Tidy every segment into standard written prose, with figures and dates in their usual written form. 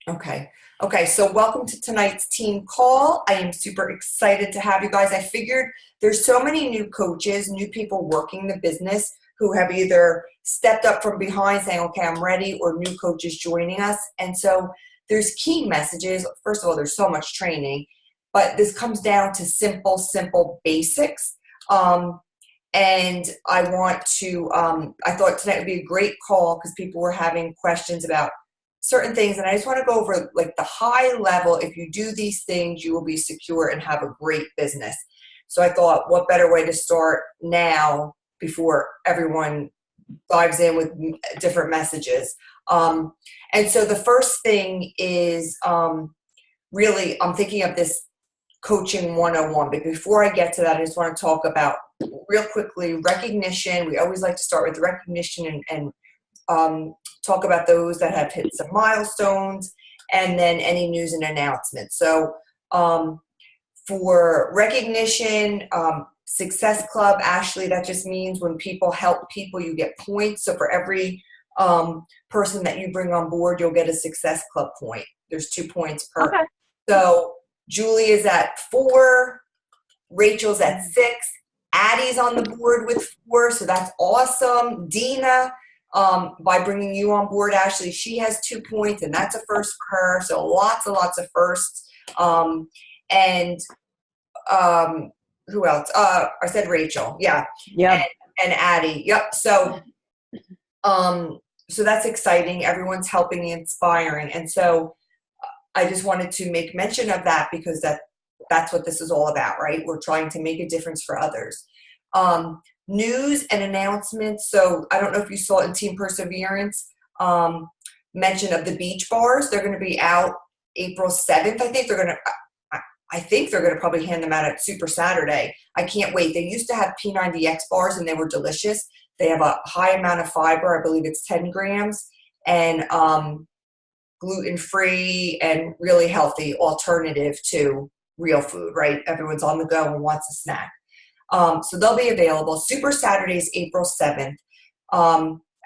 Okay. Okay. So welcome to tonight's team call. I am super excited to have you guys. I figured there's so many new coaches, new people working the business who have either stepped up from behind saying, okay, I'm ready, or new coaches joining us. And so there's key messages. First of all, there's so much training, but this comes down to simple basics. And I I thought tonight would be a great call because people were having questions about certain things. And I just want to go over like the high level. If you do these things, you will be secure and have a great business. So I thought, what better way to start now before everyone dives in with different messages. And so the first thing is really, I'm thinking of this coaching 101. But before I get to that, I just want to talk about real quickly recognition. We always like to start with recognition and talk about those that have hit some milestones, and then any news and announcements. So for recognition, Success Club, Ashley, that just means when people help people, you get points. So for every person that you bring on board, you'll get a Success Club point. There's 2 points per. Okay. So Julie is at 4, Rachel's at 6, Addie's on the board with 4, so that's awesome. Dina, by bringing you on board, Ashley, she has 2 points, and that's a first for her. So lots and lots of firsts. And who else? I said Rachel. Yeah. Yeah. And Addie. Yep. So, so that's exciting. Everyone's helping and inspiring. And so I just wanted to make mention of that because that's what this is all about, right? We're trying to make a difference for others. News and announcements. So I don't know if you saw in Team Perseverance, mention of the beach bars. They're going to be out April 7th. I think they're going to probably hand them out at Super Saturday. I can't wait. They used to have P90X bars and they were delicious. They have a high amount of fiber. I believe it's 10 grams and gluten-free and really healthy alternative to real food, right? Everyone's on the go and wants a snack. So they'll be available. Super Saturday is April 7th.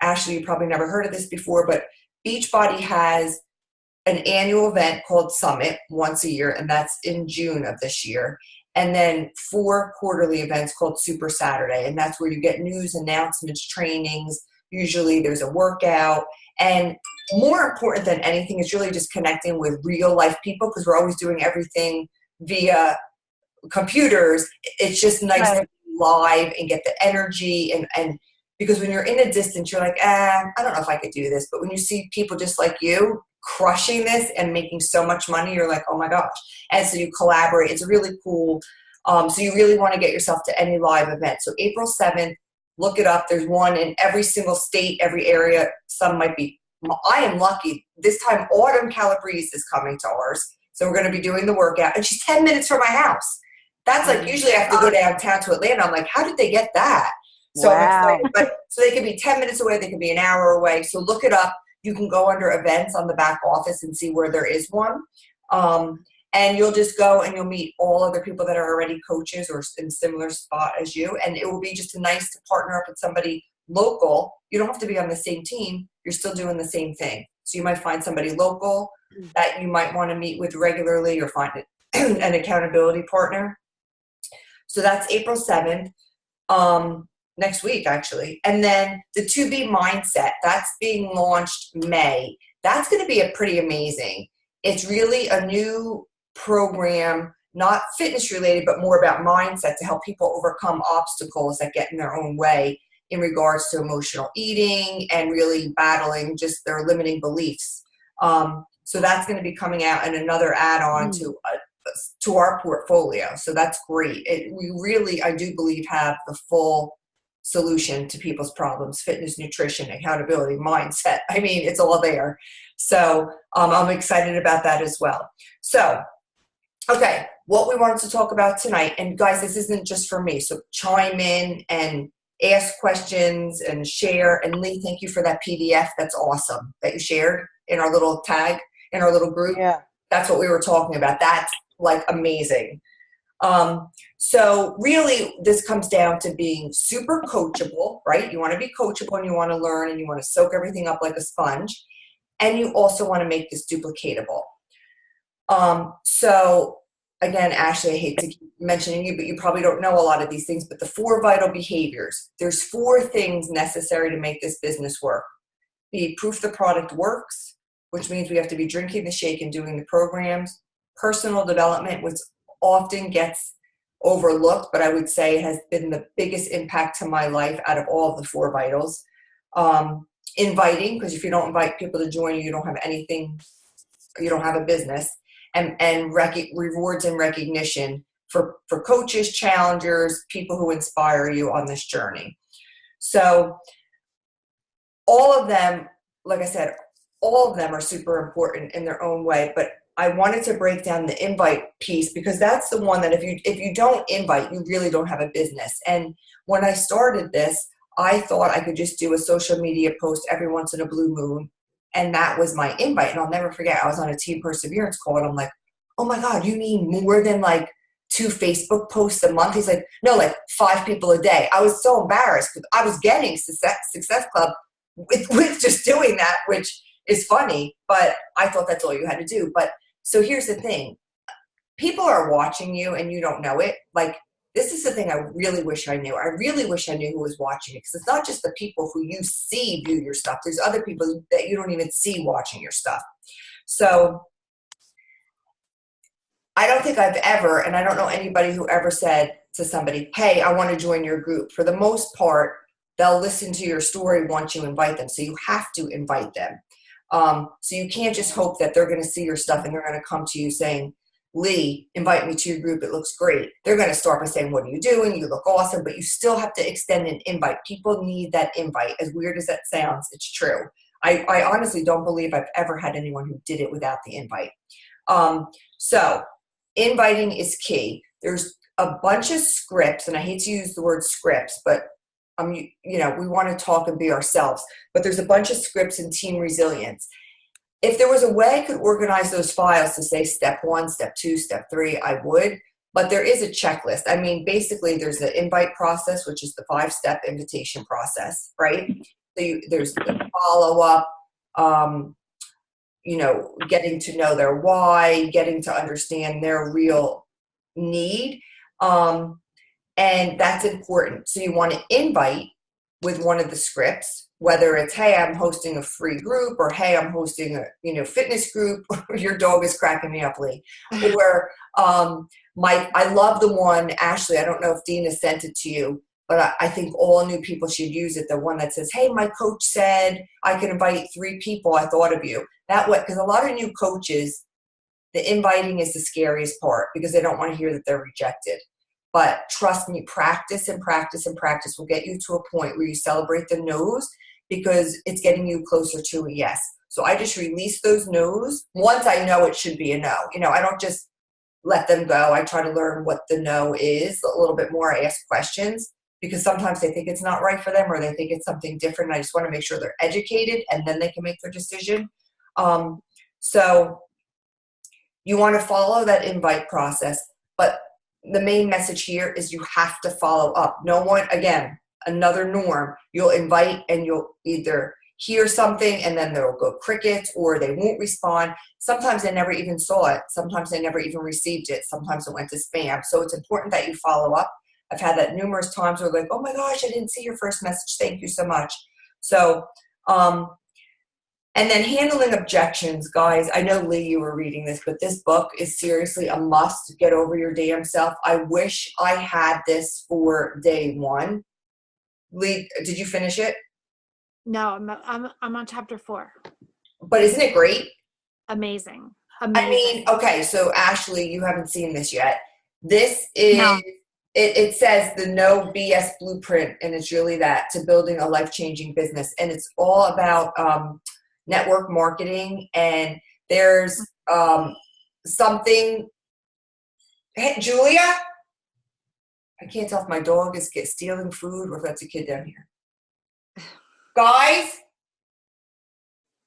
Ashley, you probably never heard of this before, but Beachbody has an annual event called Summit once a year, and that's in June of this year. And then 4 quarterly events called Super Saturday, and that's where you get news, announcements, trainings. Usually there's a workout. And more important than anything is really just connecting with real life people because we're always doing everything via computers. It's just nice to be live and get the energy and because when you're in a distance, you're like, I don't know if I could do this. But when you see people just like you crushing this and making so much money, you're like, oh my gosh. And so you collaborate. It's really cool. So you really want to get yourself to any live event. So April 7th, look it up. There's one in every single state, every area. Some might be. I am lucky. This time, Autumn Calabrese is coming to ours. So we're going to be doing the workout. And she's 10 minutes from my house. That's like, usually I have to go downtown to Atlanta. I'm like, how did they get that? So I'm excited. But so they could be 10 minutes away. They could be an hour away. So look it up. You can go under events on the back office and see where there is one. And you'll just go and you'll meet all other people that are already coaches or in similar spot as you. And it will be just nice to partner up with somebody local. You don't have to be on the same team. You're still doing the same thing. So you might find somebody local that you might want to meet with regularly or find an accountability partner. So that's April 7th, next week actually. And then the 2B Mindset, that's being launched May. That's going to be pretty amazing. It's really a new program, not fitness related, but more about mindset to help people overcome obstacles that get in their own way in regards to emotional eating and really battling just their limiting beliefs. So that's going to be coming out and another add-on to our portfolio. So that's great. We really, I do believe, have the full solution to people's problems: fitness, nutrition, accountability, mindset. I mean, it's all there. So I'm excited about that as well. So, okay, what we wanted to talk about tonight, and guys, this isn't just for me, so chime in and ask questions and share. And Lee, thank you for that PDF. That's awesome that you shared in our little tag, in our little group. Yeah. That's what we were talking about. That's like amazing. So really this comes down to being super coachable, right? You want to be coachable and you want to learn and you want to soak everything up like a sponge. and you also want to make this duplicatable. So again, Ashley, I hate to keep mentioning you, but you probably don't know a lot of these things, but the 4 vital behaviors, there's 4 things necessary to make this business work. Be proof the product works, which means we have to be drinking the shake and doing the programs. Personal development, which often gets overlooked, but I would say has been the biggest impact to my life out of all of the 4 vitals. Inviting, because if you don't invite people to join you, you don't have anything, you don't have a business. And rewards and recognition for coaches, challengers, people who inspire you on this journey. So all of them, like I said, all of them are super important in their own way, but I wanted to break down the invite piece because that's the one that if you don't invite, you really don't have a business. And when I started this, I thought I could just do a social media post every once in a blue moon, and that was my invite. And I'll never forget, I was on a Team Perseverance call, and I'm like, oh my God, you need more than like 2 Facebook posts a month? He's like, no, like 5 people a day. I was so embarrassed because I was getting Success Club with just doing that, which is funny, but I thought that's all you had to do. But so here's the thing. People are watching you and you don't know it. Like, this is the thing I really wish I knew. I really wish I knew who was watching it, because it's not just the people who you see view your stuff. There's other people that you don't even see watching your stuff. So I don't think I've ever, and I don't know anybody who ever said to somebody, hey, I want to join your group. For the most part, they'll listen to your story once you invite them. So you have to invite them. So you can't just hope that they're going to see your stuff and they're going to come to you saying, Lee, invite me to your group. It looks great. They're going to start by saying, what are you doing? You look awesome. But you still have to extend an invite. People need that invite. As weird as that sounds, it's true. I honestly don't believe I've ever had anyone who did it without the invite. So inviting is key. There's a bunch of scripts, and I hate to use the word scripts, but we want to talk and be ourselves. But there's a bunch of scripts in Team Resilience. If there was a way I could organize those files to say step 1, step 2, step 3, I would. But there is a checklist. I mean, basically, there's the invite process, which is the 5-step invitation process, right? So there's the follow-up, getting to know their why, getting to understand their real need. And that's important. So you want to invite with one of the scripts, whether it's, hey, I'm hosting a free group, or hey, I'm hosting a fitness group. Your dog is cracking me up, Lee. Or I love the one, Ashley, I don't know if Dina sent it to you, but I think all new people should use it. The one that says, hey, my coach said I can invite 3 people. I thought of you. That way, because a lot of new coaches, the inviting is the scariest part because they don't want to hear that they're rejected. But trust me, practice and practice and practice will get you to a point where you celebrate the no's, because it's getting you closer to a yes. So I just release those no's once I know it should be a no. I don't just let them go. I try to learn what the no is a little bit more. I ask questions, because sometimes they think it's not right for them, or they think it's something different. I just want to make sure they're educated, and then they can make their decision. So you want to follow that invite process, but the main message here is you have to follow up. No one, again, another norm, you'll invite and you'll either hear something and then there'll go crickets, or they won't respond. Sometimes they never even saw it. Sometimes they never even received it. Sometimes it went to spam. So it's important that you follow up. I've had that numerous times where like, oh my gosh, I didn't see your first message. Thank you so much. So, and then handling objections, guys. I know, Lee, you were reading this, but this book is seriously a must. Get over your damn self. I wish I had this for day 1. Lee, did you finish it? No, I'm on chapter 4. But isn't it great? Amazing. I mean, okay, so Ashley, you haven't seen this yet. This is, no. It says the No BS Blueprint, and it's really that, to building a life-changing business. And it's all about network marketing, and there's something. Hey, Julia, I can't tell if my dog is stealing food or if that's a kid down here. Guys,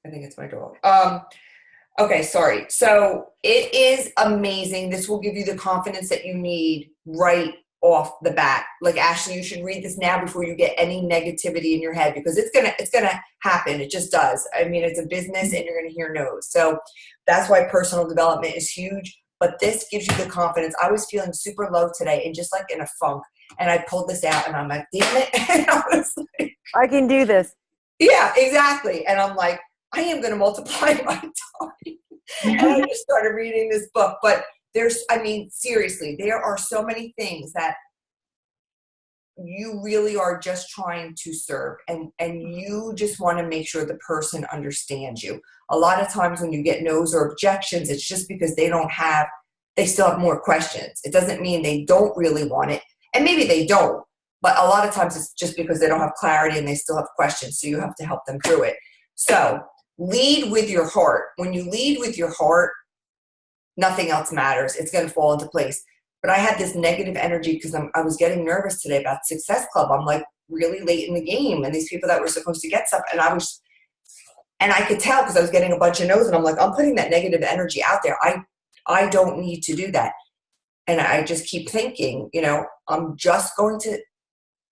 I think it's my dog. Okay, sorry. So it is amazing. This will give you the confidence that you need right off the bat. Like, Ashley, you should read this now before you get any negativity in your head, because it's gonna happen. It just does. I mean, it's a business and you're gonna hear no's. So that's why personal development is huge. But this gives you the confidence. I was feeling super low today and just like in a funk. And I pulled this out and I'm like, damn it. And I was like, I can do this. yeah, exactly. And I'm like, I am going to multiply my time. And I just started reading this book. But seriously, there are so many things that you really are just trying to serve, and you just want to make sure the person understands you. A lot of times when you get no's or objections, it's just because they still have more questions. It doesn't mean they don't really want it, and maybe they don't, but a lot of times it's just because they don't have clarity and they still have questions, so you have to help them through it. So lead with your heart. When you lead with your heart, nothing else matters. It's going to fall into place. But I had this negative energy because I was getting nervous today about Success Club. I'm like really late in the game, and these people that were supposed to get stuff, and I could tell because I was getting a bunch of no's, and I'm like, I'm putting that negative energy out there. I don't need to do that. And I just keep thinking, I'm just going to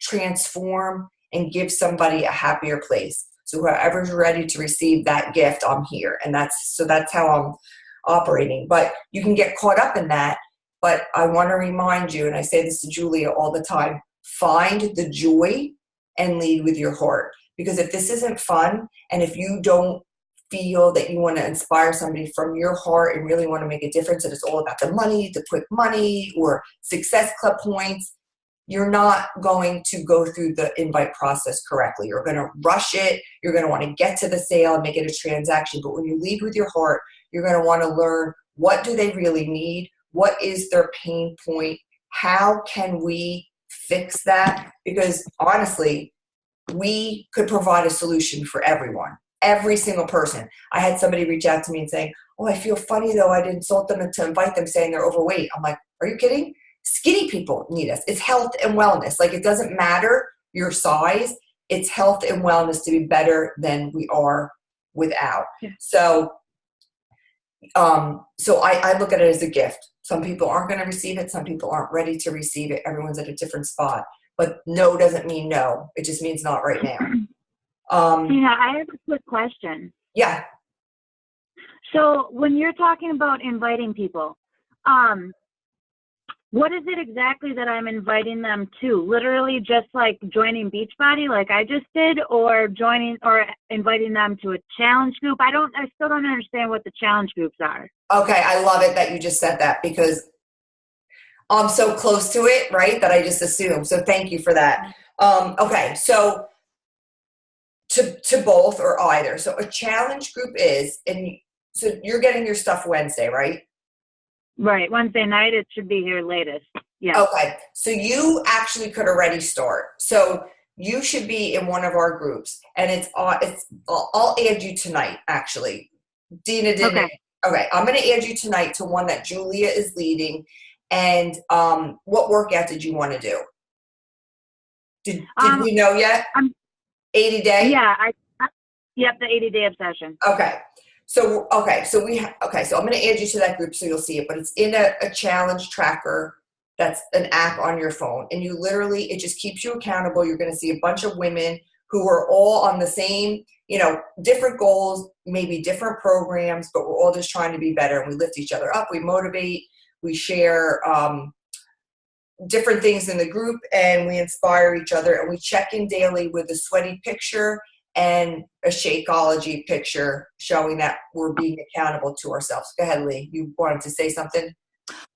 transform and give somebody a happier place. So whoever's ready to receive that gift, I'm here. And that's how I'm operating. But you can get caught up in that. But I want to remind you, and I say this to Julia all the time, find the joy and lead with your heart. Because if this isn't fun, and if you don't feel that you want to inspire somebody from your heart and really want to make a difference, and it's all about the money, the quick money, or Success Club points, you're not going to go through the invite process correctly. You're going to rush it. You're going to want to get to the sale and make it a transaction. But when you lead with your heart, you're going to want to learn, what do they really need? What is their pain point? How can we fix that? Because honestly, we could provide a solution for everyone, every single person. I had somebody reach out to me and saying, oh, I feel funny though. I'd insult them to invite them saying they're overweight. I'm like, are you kidding? Skinny people need us. It's health and wellness. Like, it doesn't matter your size. It's health and wellness to be better than we are without. Yeah. So I look at it as a gift. Some people aren't going to receive it. Some people aren't ready to receive it. Everyone's at a different spot. But no doesn't mean no. It just means not right now. Yeah, I have a quick question. Yeah. So when you're talking about inviting people, what is it exactly that I'm inviting them to? Literally just like joining Beachbody like I just did, or inviting them to a challenge group? I still don't understand what the challenge groups are. Okay, I love it that you just said that, because I'm so close to it, right, that I just assumed. So thank you for that. Okay, so to both or either. So a challenge group so you're getting your stuff Wednesday, right? Right, Wednesday night. It should be here latest. Yeah. Okay, so you actually could already start. So you should be in one of our groups, and I'll add you tonight, actually. Dina didn't. Okay, I'm going to add you tonight to one that Julia is leading. And what workout did you want to do? Did we know yet? 80 day? Yeah. Yep, the 80-day obsession. Okay. So I'm going to add you to that group so you'll see it, but it's in a challenge tracker. That's an app on your phone, and it just keeps you accountable. You're going to see a bunch of women who are all on the same, different goals, maybe different programs, but we're all just trying to be better, and we lift each other up. We motivate, we share different things in the group, and we inspire each other, and we check in daily with a sweaty picture and a Shakeology picture showing that we're being accountable to ourselves. Go ahead, Lee. You wanted to say something?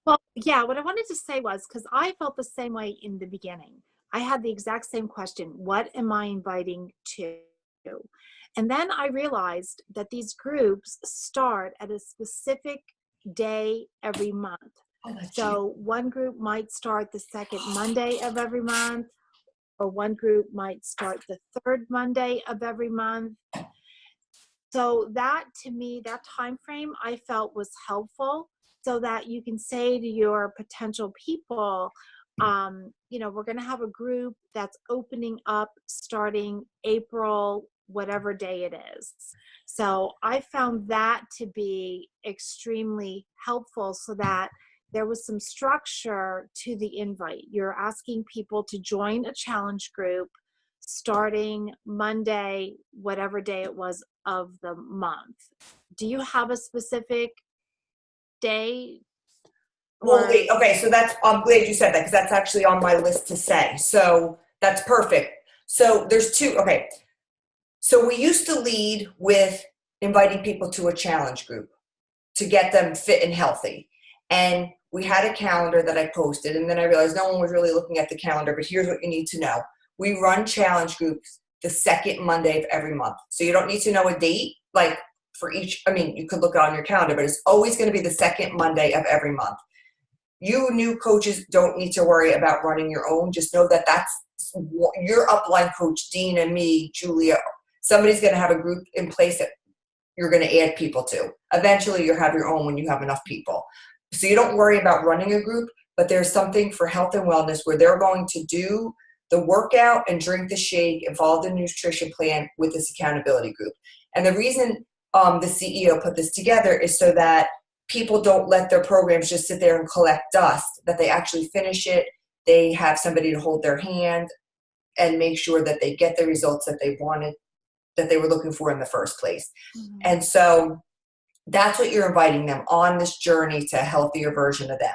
Well, yeah, what I wanted to say was, because I felt the same way in the beginning. I had the exact same question. What am I inviting to? And then I realized that these groups start at a specific day every month. So one group might start the second Monday of every month, or one group might start the third Monday of every month. So that, to me, that time frame I felt was helpful, so that you can say to your potential people, we're going to have a group that's opening up starting April, whatever day it is. So I found that to be extremely helpful, so that there was some structure to the invite. You're asking people to join a challenge group starting Monday, whatever day it was of the month. Do you have a specific day? Well, wait, okay, so I'm glad you said that because that's actually on my list to say. So that's perfect. So there's two, okay. So we used to lead with inviting people to a challenge group to get them fit and healthy. And we had a calendar that I posted, and then I realized no one was really looking at the calendar, but here's what you need to know. We run challenge groups the second Monday of every month. So you don't need to know a date, like for each, I mean, you could look on your calendar, but it's always going to be the second Monday of every month. You new coaches don't need to worry about running your own. Just know that that's your upline coach, Dean, and me, Julia. Somebody's going to have a group in place that you're going to add people to. Eventually, you'll have your own when you have enough people. So you don't worry about running a group, but there's something for health and wellness where they're going to do the workout and drink the shake and follow the nutrition plan with this accountability group. And the reason the CEO put this together is so that people don't let their programs just sit there and collect dust, that they actually finish it. They have somebody to hold their hand and make sure that they get the results that they wanted, that they were looking for in the first place. Mm-hmm. And so that's what you're inviting them on, this journey to a healthier version of them.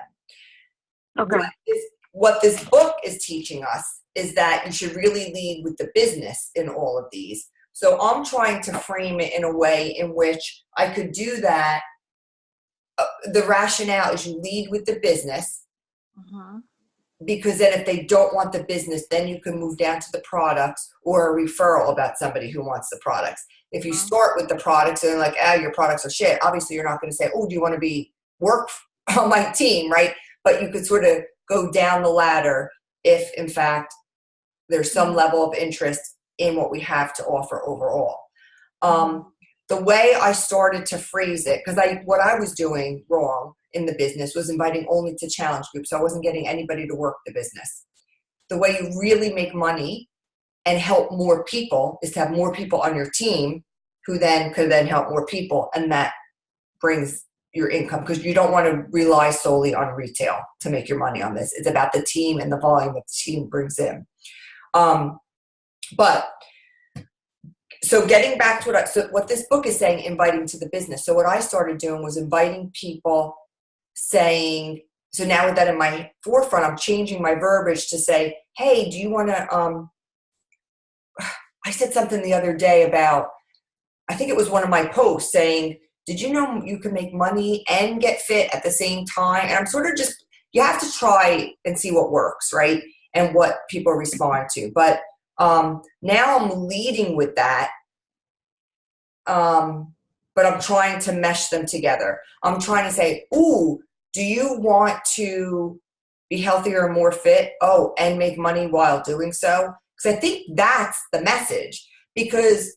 Okay. What this book is teaching us is that you should really lead with the business in all of these. So I'm trying to frame it in a way in which I could do that. The rationale is you lead with the business, because then if they don't want the business, then you can move down to the products or a referral about somebody who wants the products. If you start with the products and they're like, your products are shit, obviously you're not going to say, do you want to work on my team, right? But you could sort of go down the ladder if, in fact, there's some level of interest in what we have to offer overall. The way I started to phrase it, because what I was doing wrong in the business was inviting only to challenge groups. So I wasn't getting anybody to work the business. The way you really make money and help more people is to have more people on your team who then could then help more people. And that brings your income, because you don't want to rely solely on retail to make your money on this. It's about the team and the volume that the team brings in. So getting back to what this book is saying, inviting to the business. So what I started doing was inviting people, saying, so now with that in my forefront, I'm changing my verbiage to say, hey, do you want to, I said something the other day about, I think it was one of my posts saying, did you know you can make money and get fit at the same time? And I'm sort of just, you have to try and see what works, right? And what people respond to. But now I'm leading with that, but I'm trying to mesh them together. I'm trying to say, do you want to be healthier and more fit? And make money while doing so? Because I think that's the message. Because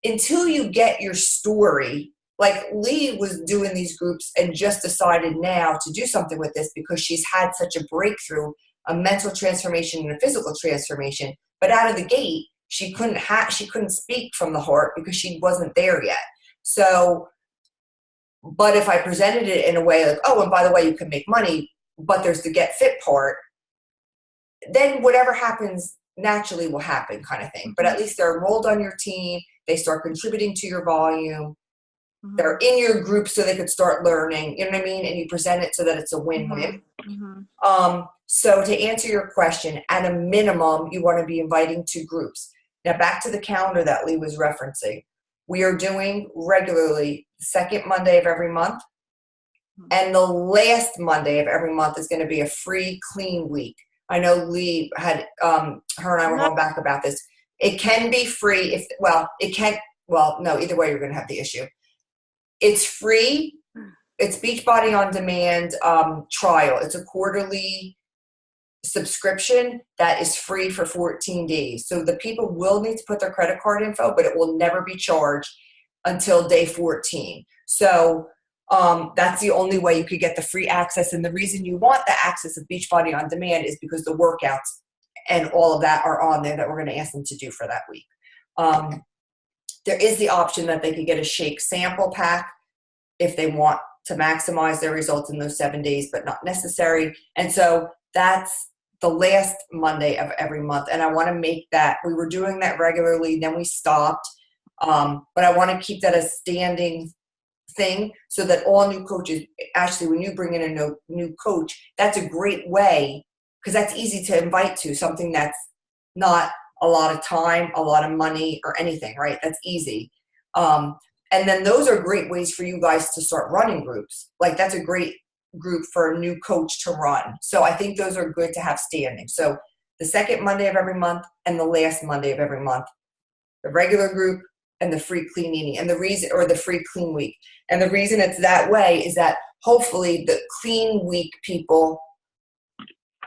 until you get your story, like Lee was doing these groups and just decided now to do something with this because she's had such a breakthrough, a mental transformation and a physical transformation. But out of the gate, she couldn't speak from the heart because she wasn't there yet. So, but if I presented it in a way like, and by the way, you can make money, but there's the get fit part, then whatever happens naturally will happen, kind of thing. But at least they're enrolled on your team. They start contributing to your volume. They're in your group so they could start learning, you know what I mean? And you present it so that it's a win-win. So to answer your question, at a minimum, you want to be inviting 2 groups. Now back to the calendar that Lee was referencing. We are doing regularly the second Monday of every month. And the last Monday of every month is going to be a free clean week. I know Lee had, her and I were going back about this. It can be free either way you're going to have the issue. It's free. It's Beachbody On Demand trial. It's a quarterly subscription that is free for 14 days. So the people will need to put their credit card info, but it will never be charged until day 14. So that's the only way you could get the free access. And the reason you want the access of Beachbody On Demand is because the workouts and all of that are on there that we're going to ask them to do for that week. There is the option that they could get a shake sample pack if they want to maximize their results in those 7 days, but not necessary. And so that's the last Monday of every month. And I want to make that, we were doing that regularly, then we stopped. But I want to keep that a standing thing so that all new coaches, actually, when you bring in a new coach, that's a great way, because that's easy to invite to, something that's not a lot of time, a lot of money, or anything, right? That's easy. And then those are great ways for you guys to start running groups. Like, that's a great group for a new coach to run. So I think those are good to have standing. So the second Monday of every month and the last Monday of every month, the regular group and the free clean eating, and the reason, or the free clean week. And the reason it's that way is that hopefully the clean week people,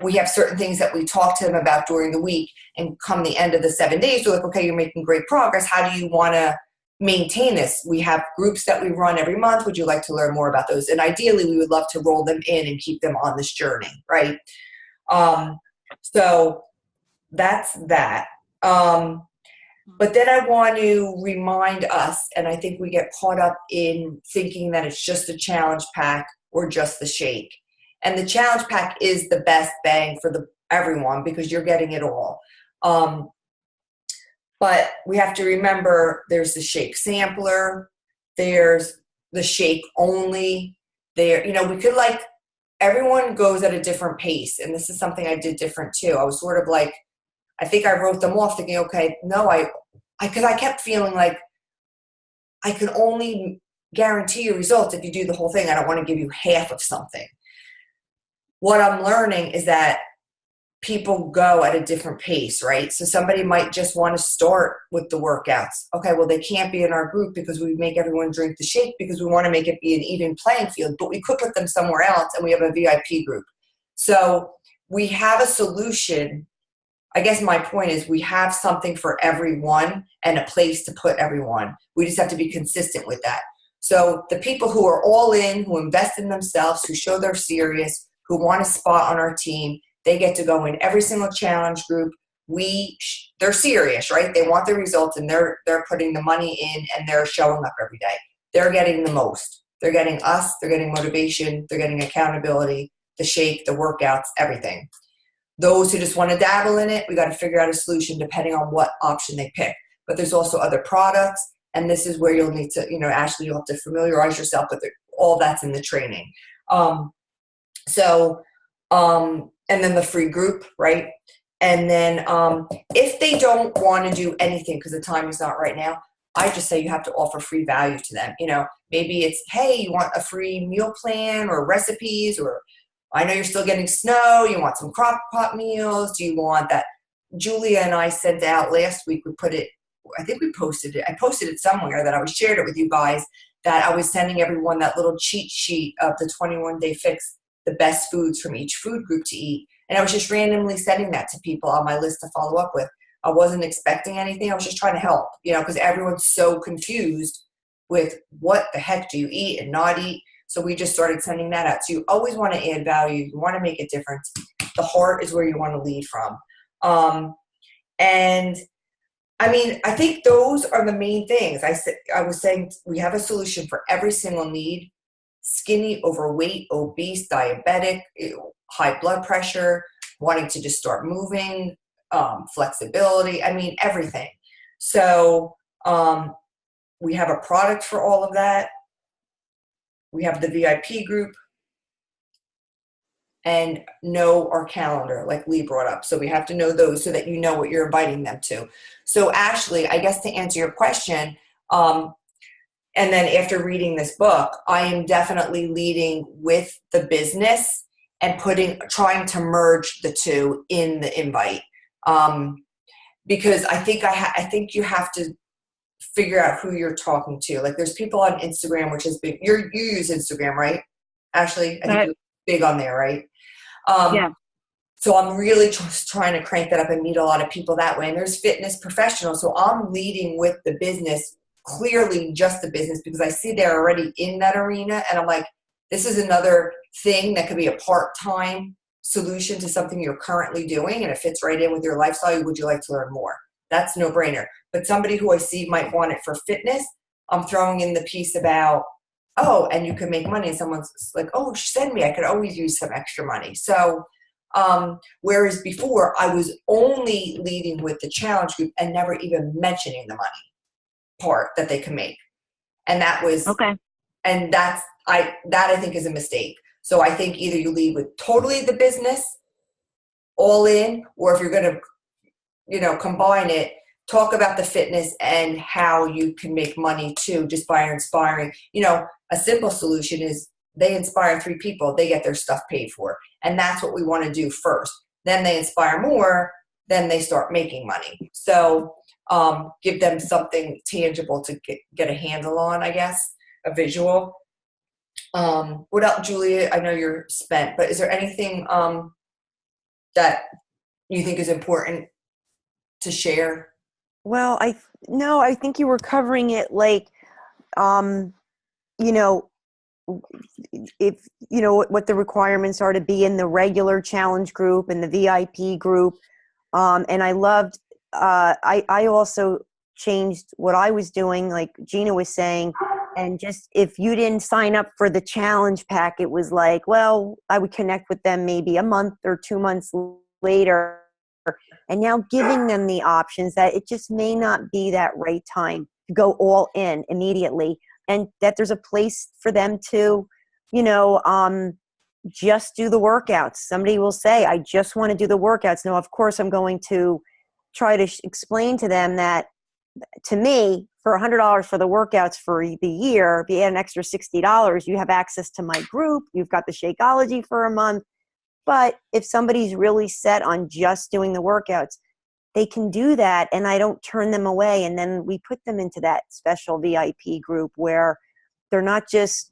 we have certain things that we talk to them about during the week, and come the end of the 7 days, we're like, okay, you're making great progress. How do you want to maintain this? We have groups that we run every month. Would you like to learn more about those? And ideally, we would love to roll them in and keep them on this journey, right? So that's that. But then I want to remind us, and I think we get caught up in thinking that it's just a challenge pack or just the shake. And the challenge pack is the best bang for everyone, because you're getting it all. But we have to remember there's the shake sampler, there's the shake only. There, we could, like, everyone goes at a different pace. And this is something I did different too. I was sort of like, I think I wrote them off thinking, okay, no, because I kept feeling like I can only guarantee you results if you do the whole thing. I don't want to give you half of something. What I'm learning is that people go at a different pace, right? So somebody might just want to start with the workouts. Okay, well, they can't be in our group because we make everyone drink the shake because we want to make it be an even playing field, but we could put them somewhere else, and we have a VIP group. So we have a solution. I guess my point is we have something for everyone and a place to put everyone. We just have to be consistent with that. So the people who are all in, who invest in themselves, who show they're serious, who want a spot on our team, they get to go in every single challenge group. They're serious, right? They want the results, and they're putting the money in, and they're showing up every day. They're getting the most. They're getting us. They're getting motivation. They're getting accountability, the shake, the workouts, everything. Those who just want to dabble in it, we got to figure out a solution depending on what option they pick. But there's also other products, and this is where you'll need to, Ashley, you'll have to familiarize yourself with it. All that's in the training. And then the free group, right? And then if they don't want to do anything because the time is not right now, I just say you have to offer free value to them. Maybe it's, hey, you want a free meal plan or recipes, or I know you're still getting snow, you want some crock pot meals, do you want that? Julia and I sent out last week, I think we posted it. I posted it somewhere that I shared it with you guys, that I was sending everyone that little cheat sheet of the 21-day fix, the best foods from each food group to eat. And I was just randomly sending that to people on my list to follow up with. I wasn't expecting anything. I was just trying to help, because everyone's so confused with what the heck do you eat and not eat. So we just started sending that out. So you always want to add value. You want to make a difference. The heart is where you want to lead from. And I think those are the main things. I was saying we have a solution for every single need: skinny, overweight, obese, diabetic, high blood pressure, wanting to just start moving, flexibility, everything. So we have a product for all of that. We have the VIP group, and know our calendar, like Lee brought up. So we have to know those so that you know what you're inviting them to. So Ashley, I guess to answer your question, and then after reading this book, I am definitely leading with the business and trying to merge the two in the invite. Because I think you have to figure out who you're talking to. Like, there's people on Instagram, which is big. You use Instagram, right, Ashley? I think you're big on there, right? Yeah. So I'm really trying to crank that up and meet a lot of people that way. And there's fitness professionals. So I'm leading with the business, clearly just the business, because I see they're already in that arena. And I'm like, this is another thing that could be a part-time solution to something you're currently doing, and it fits right in with your lifestyle. Would you like to learn more? That's no brainer. But somebody who I see might want it for fitness, I'm throwing in the piece about oh, and you can make money. And someone's like, oh, send me. I could always use some extra money. So, whereas before I was only leading with the challenge group and never even mentioning the money part that they can make. And that was, Okay. and that I think is a mistake. So I think either you lead with totally the business all in, or if you're going to, combine it, talk about the fitness and how you can make money too, just by inspiring. A simple solution is they inspire 3 people, they get their stuff paid for. And that's what we want to do first. Then they inspire more, then they start making money. So give them something tangible to get a handle on, I guess, a visual. What else, Julia? I know you're spent, but is there anything that you think is important to share? Well, I think you were covering it like, you know, if you know what the requirements are to be in the regular challenge group and the VIP group. And I loved, I also changed what I was doing, like Gina was saying, and just if you didn't sign up for the challenge pack, it was like, well, I would connect with them maybe a month or 2 months later. And now giving them the options that it just may not be that right time to go all in immediately, and that there's a place for them to, just do the workouts. Somebody will say, I just want to do the workouts. Now, of course, I'm going to try to explain to them that, to me, for $100 for the workouts for the year, if you add an extra $60, you have access to my group. You've got the Shakeology for a month. But if somebody's really set on just doing the workouts, they can do that, and I don't turn them away. And then we put them into that special VIP group where they're not just,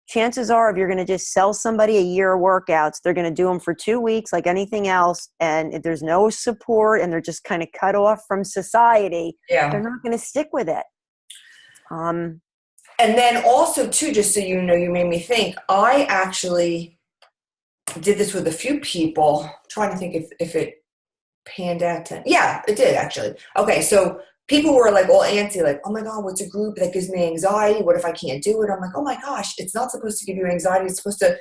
chances are if you're going to just sell somebody a year of workouts, they're going to do them for 2 weeks like anything else. And if there's no support and they're just kind of cut off from society, they're not going to stick with it. And then also too, just so you know, you made me think, I actually did this with a few people. I'm trying to think if it panned out to, yeah, it did actually. Okay, so people were like all antsy, like, oh my God, what's a group that gives me anxiety? What if I can't do it? I'm like, oh my gosh, it's not supposed to give you anxiety. It's supposed to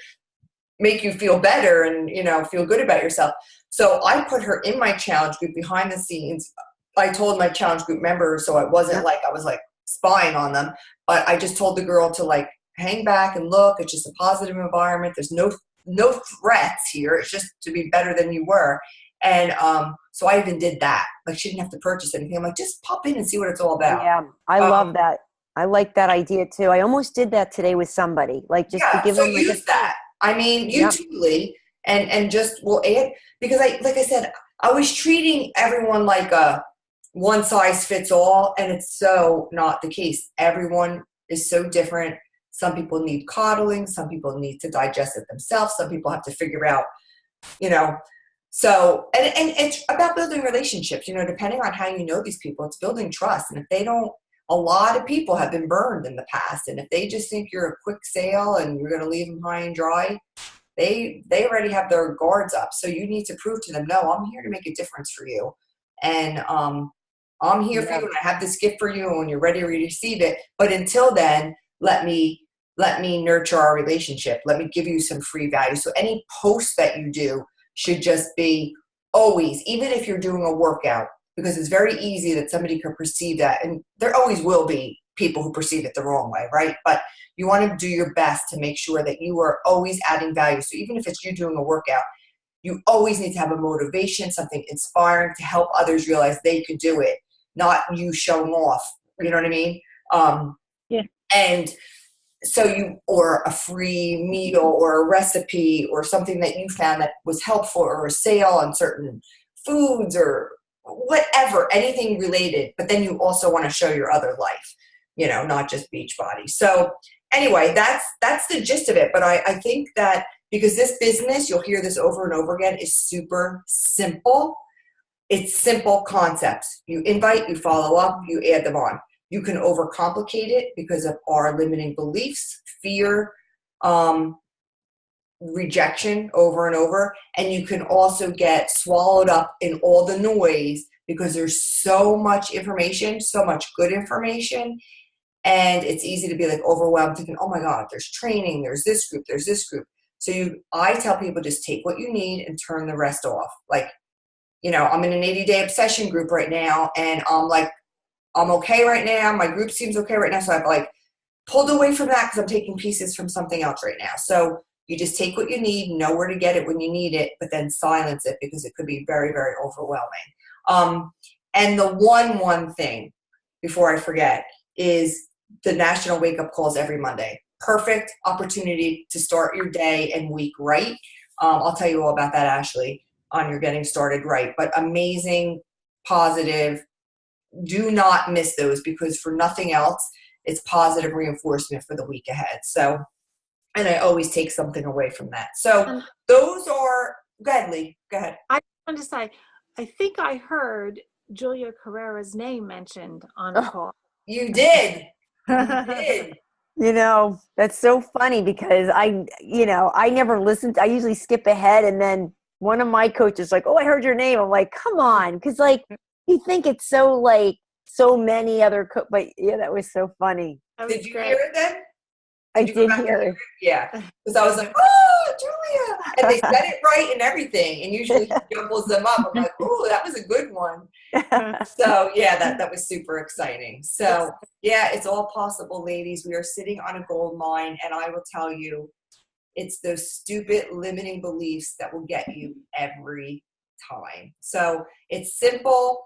make you feel better and, feel good about yourself. So I put her in my challenge group behind the scenes. I told my challenge group members, so it wasn't like I was like spying on them, but I just told the girl to like hang back and look. It's just a positive environment. There's no threats here. It's just to be better than you were. And so I even did that. Like, she didn't have to purchase anything. I'm like, just pop in and see what it's all about. Yeah, I love that. I like that idea too. I almost did that today with somebody. Like, just to give them like use that. I mean, you too, Lee, and just we'll add, because like I said, I was treating everyone like a one size fits all, and it's so not the case. Everyone is so different. Some people need coddling. Some people need to digest it themselves. Some people have to figure out, So, and it's about building relationships, depending on how you know these people, it's building trust. And if they don't, a lot of people have been burned in the past. And if they just think you're a quick sale and you're going to leave them high and dry, they already have their guards up. So you need to prove to them, no, I'm here to make a difference for you. And I'm here for you, and I have this gift for you, and when you're ready to receive it. But until then, let me nurture our relationship. Let me give you some free value. So any post that you do should just be always, even if you're doing a workout, because it's very easy that somebody could perceive that. And there always will be people who perceive it the wrong way, right? But you want to do your best to make sure that you are always adding value. So even if it's you doing a workout, you always need to have a motivation, something inspiring to help others realize they could do it, not you showing off. You know what I mean? Yeah. And so or a free meal or a recipe or something that you found that was helpful, or a sale on certain foods or whatever, anything related. But then you also want to show your other life, not just Beachbody. So anyway, that's the gist of it. But I think that because this business, you'll hear this over and over again, is super simple. It's simple concepts. You invite, you follow up, you add them on. You can overcomplicate it because of our limiting beliefs, fear, rejection over and over. And you can also get swallowed up in all the noise because there's so much information, so much good information. And it's easy to be like overwhelmed thinking, oh my God, there's training, there's this group, there's this group. So I tell people just take what you need and turn the rest off. Like, you know, I'm in an 80-day obsession group right now, and I'm okay right now. My group seems okay right now. So I've like pulled away from that because I'm taking pieces from something else right now. So you just take what you need, know where to get it when you need it, but then silence it because it could be very, very overwhelming. And the one thing before I forget is the national wake up calls every Monday. Perfect opportunity to start your day and week right. I'll tell you all about that, Ashley, on your getting started right. But amazing, positive. Do not miss those because for nothing else, it's positive reinforcement for the week ahead. So, and I always take something away from that. So those are, go ahead, Lee, go ahead. I want to say, I think I heard Julia Carrera's name mentioned on a call. You did. You did. You know, that's so funny because I never listened. I usually skip ahead, and then one of my coaches like, oh, I heard your name. I'm like, come on. Because like, you think it's so like so many other, but yeah, that was so funny. Did you hear it then? I did hear it. Yeah. Because I was like, oh, Julia. And they said it right and everything. And usually he jumbles them up. I'm like, oh, that was a good one. So yeah, that was super exciting. So yeah, it's all possible, ladies. We are sitting on a gold mine, and I will tell you, it's those stupid limiting beliefs that will get you every time. So it's simple.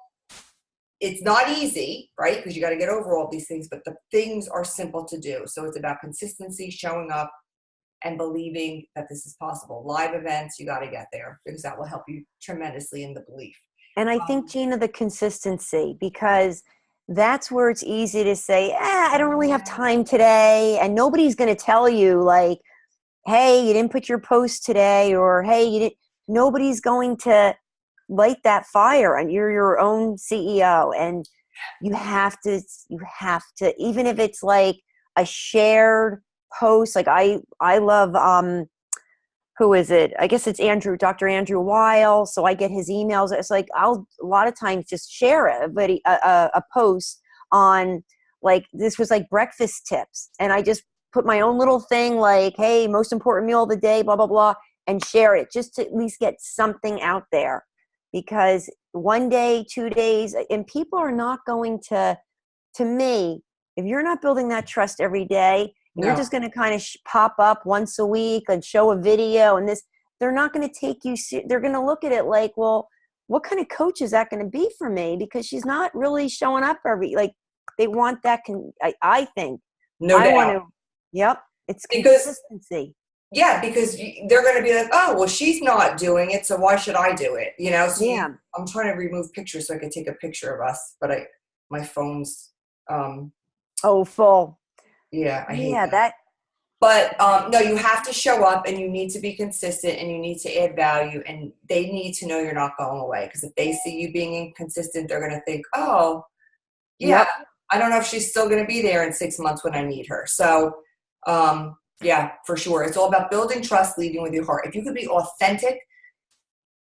It's not easy, right? Because you got to get over all these things, but the things are simple to do. So it's about consistency, showing up, and believing that this is possible. Live events, you got to get there because that will help you tremendously in the belief. And I think, Gina, the consistency, because that's where it's easy to say, I don't really have time today. And nobody's going to tell you like, hey, you didn't put your post today, or hey, you didn't. Nobody's going to light that fire, and you're your own CEO, and you have to, even if it's like a shared post, like I love, who is it? I guess it's Dr. Andrew Weil. So I get his emails. It's like, I'll a lot of times just share a post on like, this was like breakfast tips. And I just put my own little thing like, hey, most important meal of the day, blah, blah, blah, and share it just to at least get something out there. Because 1 day, 2 days, and people are not going to me, if you're not building that trust every day, and you're just going to kind of pop up once a week and show a video and this, they're not going to take you, they're going to look at it like, well, what kind of coach is that going to be for me? Because she's not really showing up like, they want that, I think. No doubt. It's consistency. Yeah, because they're going to be like, oh, well, she's not doing it, so why should I do it? You know, so yeah. I'm trying to remove pictures so I can take a picture of us, but my phone's full. Yeah, I hate that. But no, you have to show up, and you need to be consistent, and you need to add value, and they need to know you're not going away. Because if they see you being inconsistent, they're going to think, oh, yeah, I don't know if she's still going to be there in 6 months when I need her. So, yeah, for sure. It's all about building trust, leading with your heart. If you could be authentic,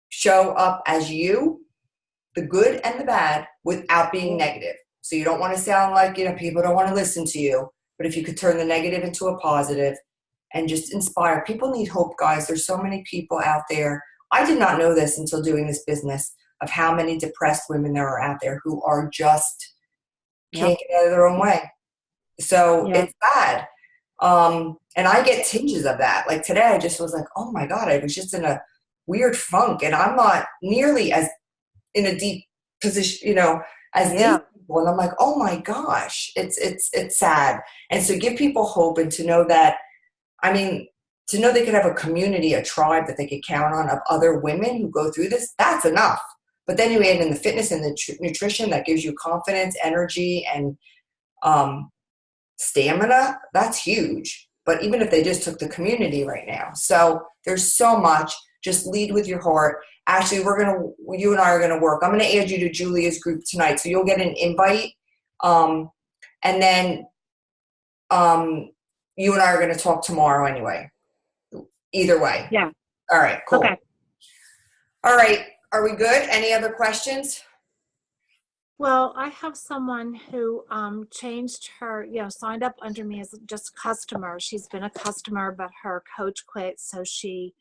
show up as you, the good and the bad, without being negative. So you don't want to sound like, people don't want to listen to you. But if you could turn the negative into a positive and just inspire. People need hope, guys. There's so many people out there. I did not know this until doing this business of how many depressed women there are out there who are just can't get out of their own way. So it's bad. And I get tinges of that. Like today, I just was like, oh my God, I was just in a weird funk, and I'm not nearly as in a deep position, as these people. And I'm like, oh my gosh, it's sad. And so give people hope, and to know that, to know they could have a community, a tribe that they could count on of other women who go through this, that's enough. But then you add in the fitness and the nutrition that gives you confidence, energy, and stamina, that's huge. But even if they just took the community right now. So there's so much. Just lead with your heart. Actually, you and I are going to work. I'm going to add you to Julia's group tonight. So you'll get an invite. And then you and I are going to talk tomorrow anyway. Either way. Yeah. All right, cool. Okay. All right. Are we good? Any other questions? Well, I have someone who changed her, signed up under me as just a customer. She's been a customer, but her coach quit, so she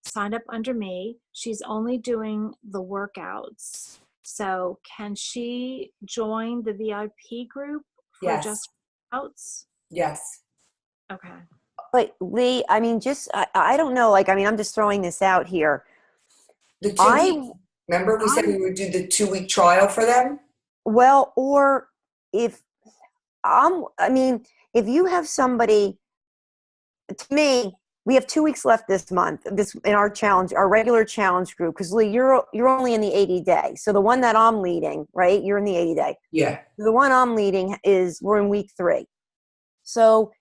signed up under me. She's only doing the workouts. So can she join the VIP group for Yes. just workouts? Yes. Okay. But Lee, I mean, just I don't know. Like, I mean, I'm just throwing this out here. The 2 I week, remember we said I we would do the 2 week trial for them? well, or if I mean, if you have somebody, to me, we have 2 weeks left this month. This in our challenge, our regular challenge group. Because Lee, you're only in the 80 day. So the one that I'm leading, right? You're in the 80 day. Yeah. The one I'm leading we're in week 3. So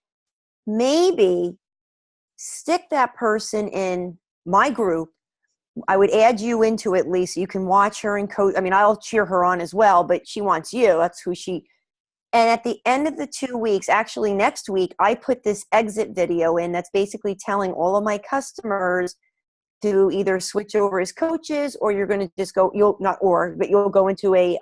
maybe stick that person in my group. I would add you into it, Lisa. You can watch her and coach. I mean, I'll cheer her on as well, but she wants you. That's who she. And at the end of the 2 weeks, actually next week, I put this exit video in that's basically telling all of my customers to either switch over as coaches, or you're going to just go. You'll go into a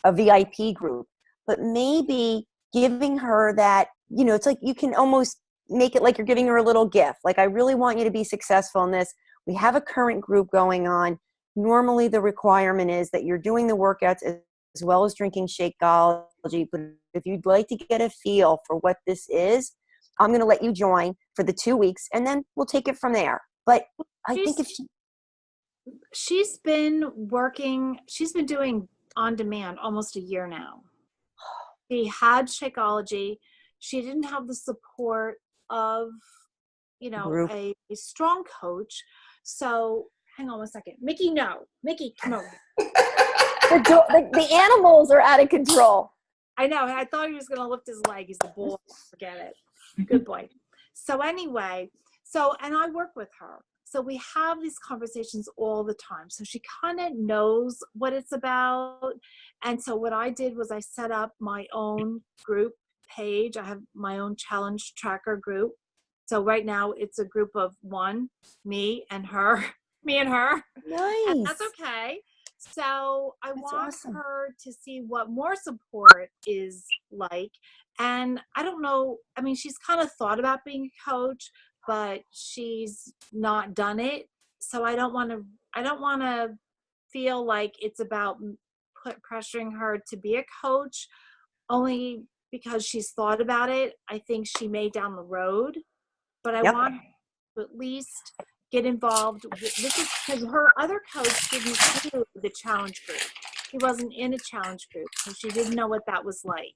VIP group. But maybe giving her that, it's like you can almost make it like you're giving her a little gift. Like, I really want you to be successful in this. We have a current group going on. Normally the requirement is that you're doing the workouts as well as drinking Shakeology. But if you'd like to get a feel for what this is, I'm going to let you join for the 2 weeks, and then we'll take it from there. But I think if she's been doing on demand almost a year now. She had Shakeology. She didn't have the support of, Group. a strong coach. So hang on one second. Mickey, come over. the animals are out of control. I know. I thought he was going to lift his leg. He's a bull. Forget it. Good boy. So anyway, and I work with her. So we have these conversations all the time. So she kind of knows what it's about. And so what I did was I set up my own group page. I have my own challenge tracker group. So right now it's a group of 1, me and her. Nice. And that's okay. So I That's want awesome. her to see what more support is like. And I don't know, I mean, she's kind of thought about being a coach, but she's not done it. So I don't want to feel like it's about pressuring her to be a coach, only because she's thought about it. I think she may down the road, but I Yep. want to at least get involved. This is because her other coach didn't do the challenge group. She wasn't in a challenge group, so she didn't know what that was like.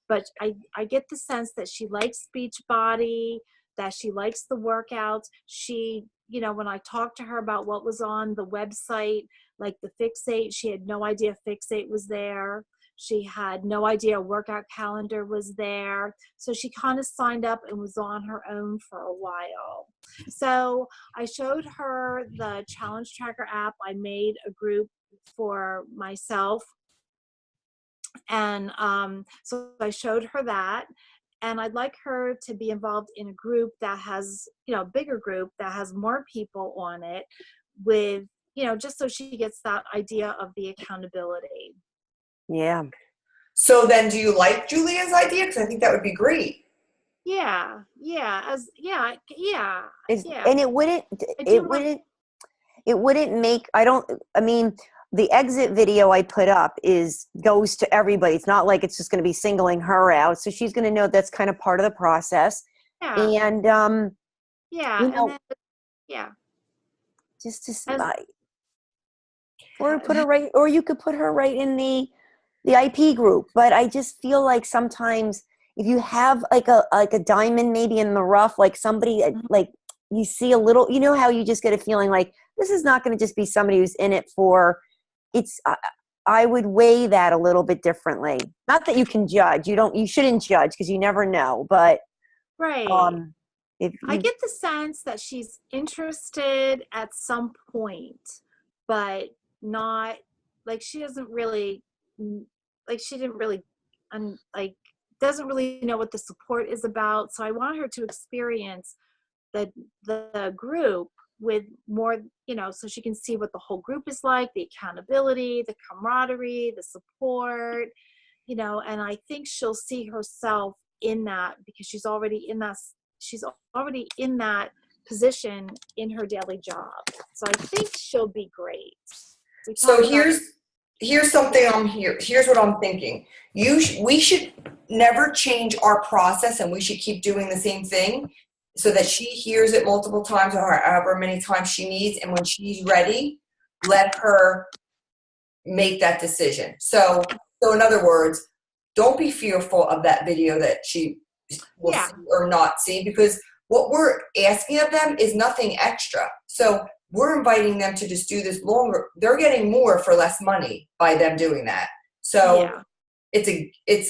But I get the sense that she likes Beachbody, that she likes the workouts. She, when I talked to her about what was on the website, like the Fixate, she had no idea Fixate was there. She had no idea a workout calendar was there. So she kind of signed up and was on her own for a while. So I showed her the Challenge Tracker app. I made a group for myself. And so I showed her that. And I'd like her to be involved in a group that has, a bigger group that has more people on it with, just so she gets that idea of the accountability. Yeah. So then do you like Julia's idea? Because I think that would be great. Yeah. And it wouldn't make, the exit video I put up goes to everybody. It's not like it's just going to be singling her out. So she's going to know that's kind of part of the process. Yeah. And, just to or you could put her right in the IP group. But I just feel like sometimes if you have like a diamond maybe in the rough, like somebody like you see a little, how you just get a feeling like this is not going to just be somebody who's in it for. I would weigh that a little bit differently. Not that you can judge. You shouldn't judge because you never know. But right. I get the sense that she's interested at some point, but not like she doesn't really doesn't really know what the support is about. So I want her to experience the group with more, so she can see what the whole group is like, the accountability, the camaraderie, the support, and I think she'll see herself in that because she's already in that position in her daily job. So I think she'll be great. So here's something here's what I'm thinking. We should never change our process, and we should keep doing the same thing so that she hears it multiple times or however many times she needs, and when she's ready, let her make that decision. So in other words, don't be fearful of that video that she will see or not see, because what we're asking of them is nothing extra. So we're inviting them to just do this longer. They're getting more for less money by them doing that. So it's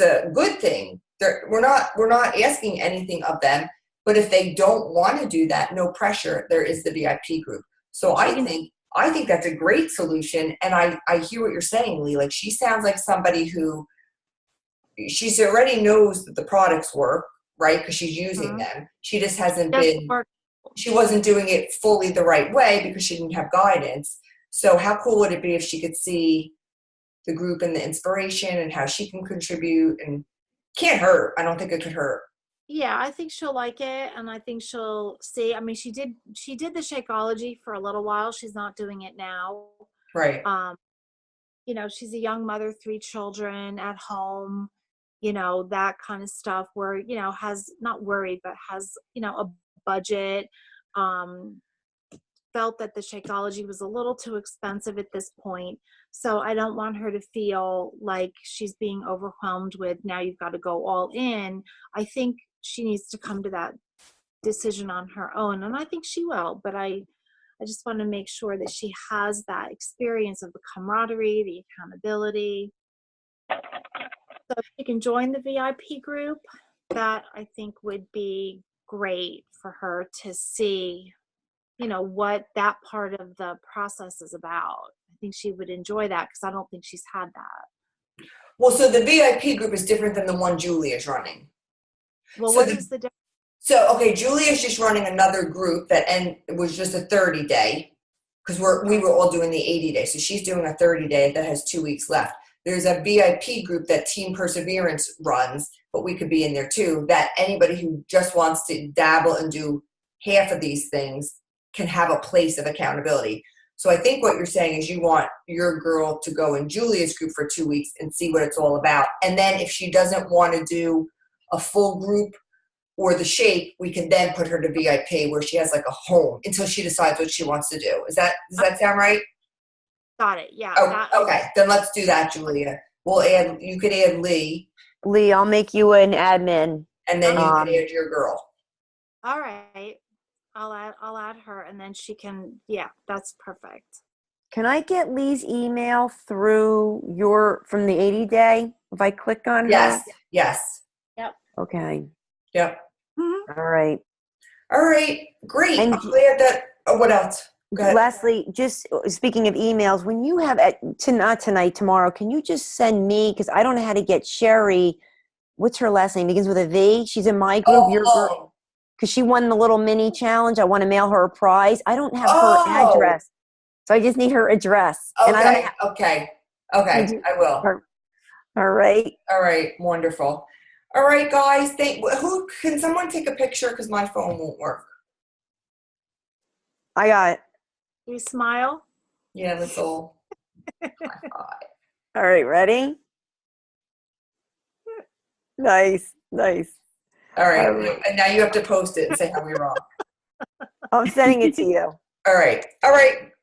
a good thing. We're not asking anything of them, but if they don't want to do that, no pressure. There is the VIP group. So I think that's a great solution. And I hear what you're saying, Lee. Like, she sounds like somebody who she's already knows that the products work, right? Because she's using them. She just hasn't she wasn't doing it fully the right way because she didn't have guidance. So how cool would it be if she could see the group and the inspiration and how she can contribute? And can't hurt. I don't think it could hurt. Yeah, I think she'll like it, and I think she'll see. I mean, she did the Shakeology for a little while. She's not doing it now. Right. She's a young mother, 3 children at home, that kind of stuff where, has not worried, but has, a budget, felt that the Shakeology was a little too expensive at this point. So I don't want her to feel like she's being overwhelmed with, now you've got to go all in. I think she needs to come to that decision on her own, and I think she will, but I just want to make sure that she has that experience of the camaraderie, the accountability. So if she can join the VIP group, that I think would be great for her to see, what that part of the process is about. I think she would enjoy that because I don't think she's had that. Well, so the VIP group is different than the one Julia's running. Well, what is the difference? So, okay, Julia's just running another group and it was just a 30-day because we were all doing the 80-day. So she's doing a 30-day that has 2 weeks left. There's a VIP group that Team Perseverance runs, but we could be in there too, that anybody who just wants to dabble and do half of these things can have a place of accountability. So I think what you're saying is you want your girl to go in Julia's group for 2 weeks and see what it's all about. And then if she doesn't want to do a full group or the shake, we can then put her to VIP where she has like a home until she decides what she wants to do. Does that sound right? Got it. Yeah. Oh, okay. Then let's do that, Julia. You could add Lee. Lee, I'll make you an admin. And then you can add your girl. All right. I'll add her, and then she can, that's perfect. Can I get Lee's email through from the 80-day? If I click on her? Yes. Yep. Okay. Yep. Mm-hmm. All right. Great. And I'm glad that, what else? Go ahead. Lastly, just speaking of emails, when you have, not tonight, tomorrow, can you just send me, because I don't know how to get Sherry, what's her last name? Begins with a V. She's in my group. Your girl. Because she won the little mini challenge. I want to mail her a prize. I don't have her address. So I just need her address. Okay. And I don't Okay. I will. All right. All right. Wonderful. All right, guys. Can someone take a picture? Because my phone won't work. I got it. You smile? Yeah, that's all. All right. Ready? Nice. All right. And now you have to post it and say how we wrong. I'm sending it to you. All right,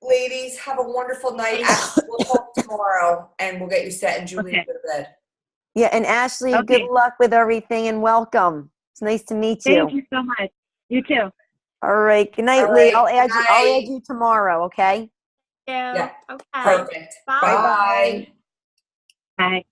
ladies. Have a wonderful night. We'll talk tomorrow, and we'll get you set and Julie to bed. Yeah, and Ashley, good luck with everything and welcome. It's nice to meet you. Thank you so much. You too. All right. Good night, Lee. I'll add you tomorrow, okay? Yeah. Okay. Perfect. Bye. Bye. Bye.